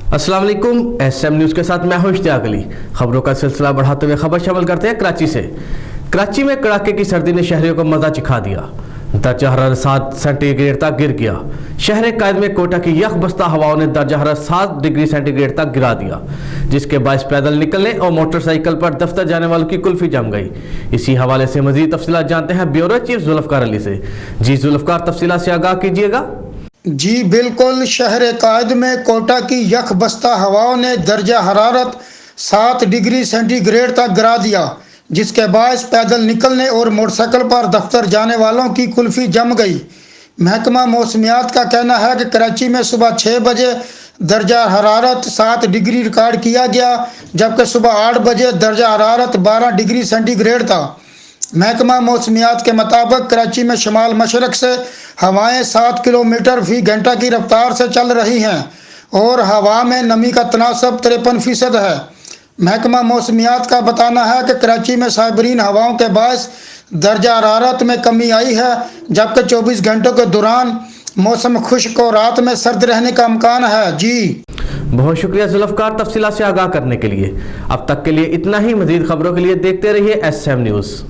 अस्सलाम वालेकुम, SM news के साथ मैं हूं इश्तियाक अली। खबरों का सिलसिला बढ़ाते हुए खबर शामिल करते हैं कराची से। कराची में कड़ाके की सर्दी ने शहरियों को मजा चिखा दिया। दर्जा हरारत 7 सेंटीग्रेड तक गिर गया। शहर कायद में कोटा की यख बस्ता हवाओं ने दर्जा हरारत 7 डिग्री सेंटीग्रेड तक गिरा दिया, जिसके बायस पैदल निकलने और मोटरसाइकिल पर दफ्तर जाने वालों की कुल्फी जम गई। इसी हवाले से मजीद तफसीलात जानते हैं ब्यूरो चीफ जुल्फकार अली से। जी जुल्फकार, तफसीलात से आगाह कीजिएगा। जी बिल्कुल, शहर कायद में कोटा की यख बस्ता हवाओं ने दर्जा हरारत 7 डिग्री सेंटीग्रेड तक गिरा दिया, जिसके बायस पैदल निकलने और मोटरसाइकिल पर दफ्तर जाने वालों की कुल्फी जम गई। महकमा मौसमियात का कहना है कि कराची में सुबह 6 बजे दर्जा हरारत 7 डिग्री रिकॉर्ड किया गया, जबकि सुबह 8 बजे दर्जा हरारत 12 डिग्री सेंटीग्रेड था। महकमा मौसमियात के मुताबिक कराची में शमाल मशरक से हवाएं 7 किलोमीटर फी घंटा की रफ्तार से चल रही हैं और हवा में नमी का तनासब 53% है। महकमा मौसमियात का बताना है कि कराची में साइबरीन हवाओं के बायस दर्जा हरारत में कमी आई है, जबकि 24 घंटों के दौरान मौसम खुश्क और रात में सर्द रहने का इम्कान है। जी बहुत शुक्रिया जुल्फकार, तफसीलात से आगाह करने के लिए। अब तक के लिए इतना ही। मजीद खबरों के लिए देखते रहिए एसएम न्यूज़।